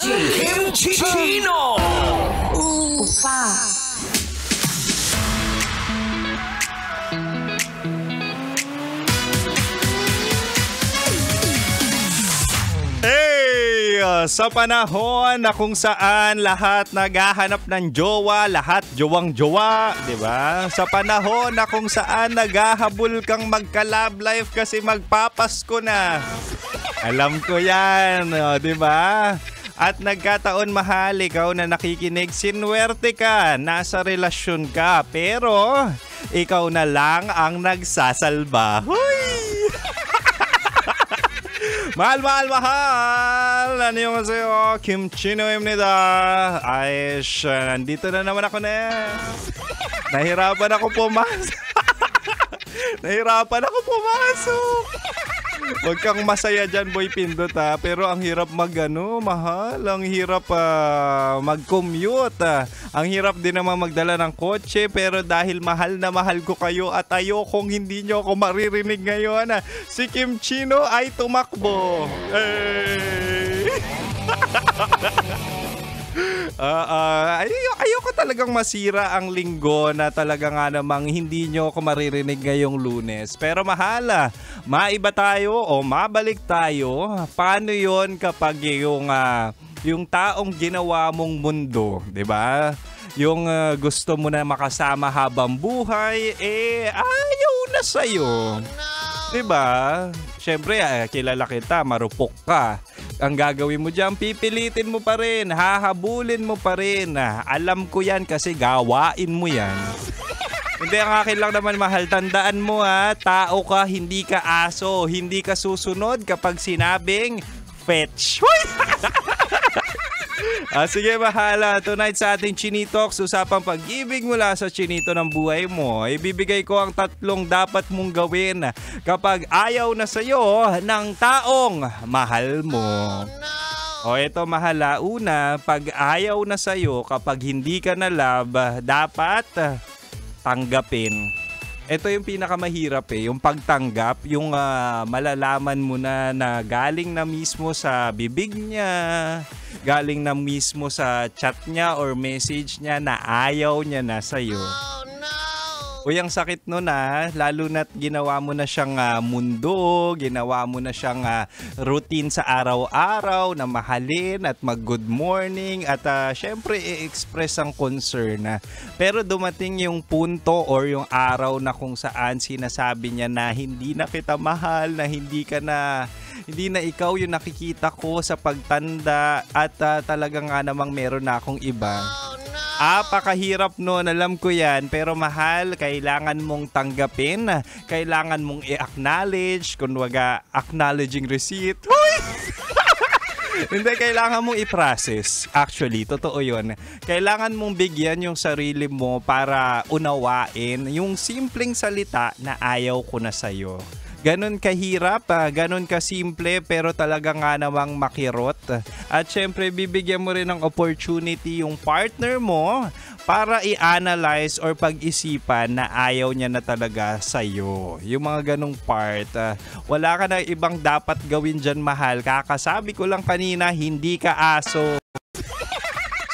Kimchi Chino! Upa. Hey! Sa panahon na kung saan lahat naghahanap ng jowa, lahat jowang-jowa, di ba? Sa panahon na kung saan naghahabol kang magka-love life kasi magpapasko na. Alam ko yan, di ba? At nagkataon mahal, ikaw na nakikinig, sinuwerte ka, nasa relasyon ka, pero ikaw na lang ang nagsasalba. Huy! Mahal! Ano yung sa'yo? Kimchino입니다. Ay, nandito na naman ako na. Nahirapan ako pumasok. Huwag kang masaya dyan, Boy Pindot, ha. Pero ang hirap mahal. Ang hirap mag-commute. Ang hirap din naman magdala ng kotse. Pero dahil mahal na mahal ko kayo at ayokong hindi nyo ako maririnig ngayon, si Kim Chino ay tumakbo. Hey! Ayoko talagang masira ang linggo na talaga nga namang hindi nyo ako maririnig ngayong Lunes. Pero mahal, maiba tayo o mabalik tayo. Paano yon kapag yung taong ginawa mong mundo, di ba? Yung gusto mo na makasama habang buhay, ayaw na sa'yo. Diba? Siyempre, kilala kita, marupok ka. Ang gagawin mo dyan, pipilitin mo pa rin, hahabulin mo pa rin. Alam ko yan kasi gawain mo yan. Hindi, ang akin lang naman mahal, tandaan mo tao ka, hindi ka aso. Hindi ka susunod kapag sinabing fetch. Sige mahal, tonight sa ating Chinitox, usapang pag-ibig mula sa chinito ng buhay mo. Ibibigay ko ang 3 dapat mong gawin kapag ayaw na sa'yo ng taong mahal mo. O eto mahal, una, pag ayaw na sa'yo, kapag hindi ka na love, dapat tanggapin. Ito yung pinakamahirap yung pagtanggap, yung malalaman mo na galing na mismo sa bibig niya, galing na mismo sa chat niya or message niya na ayaw niya na sa'yo. Oh, no! Uy, ang sakit nun lalo na't ginawa mo na siyang mundo, ginawa mo na siyang routine sa araw-araw na mahalin at mag-good morning at syempre i-express ang concern. Pero dumating yung punto or yung araw na kung saan sinasabi niya na hindi na kita mahal, na hindi na ikaw yung nakikita ko sa pagtanda at talaga nga namang meron na akong iba. Pakahirap nun, alam ko yan. Pero mahal, kailangan mong tanggapin. Kailangan mong i-acknowledge. Kunwaga, acknowledging receipt. Hindi, kailangan mong i-process. Actually, totoo yun. Kailangan mong bigyan yung sarili mo para unawain yung simpleng salita na ayaw ko na sa'yo. Ganon kahirap, ganon kasimple, pero talaga nga namang makirot. At syempre, bibigyan mo rin ng opportunity yung partner mo para i-analyze or pag-isipan na ayaw niya na talaga sa'yo. Yung mga ganong part. Wala ka na ibang dapat gawin dyan, mahal. Kakasabi ko lang kanina, hindi ka aso.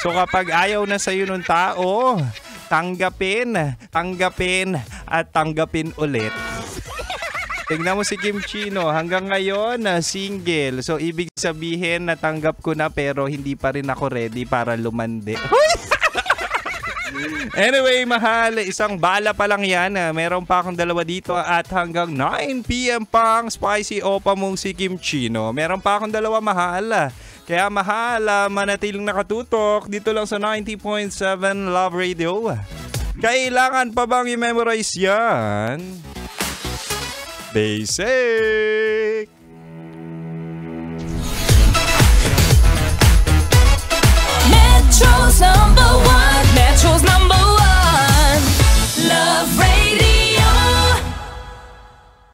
So kapag ayaw na sa'yo ng tao, tanggapin at tanggapin ulit. Tingnan mo si Kim Chino, hanggang ngayon single. So ibig sabihin natanggap ko na pero hindi pa rin ako ready para lumande. Anyway, mahal, isang bala pa lang yan. Meron pa akong 2 dito at hanggang 9 PM pang spicy opa mong si Kim Chino. Meron pa akong 2, mahal. Kaya mahal, manatiling nakatutok dito lang sa 90.7 Love Radio. Kailangan pa bang i-memorize yan? They say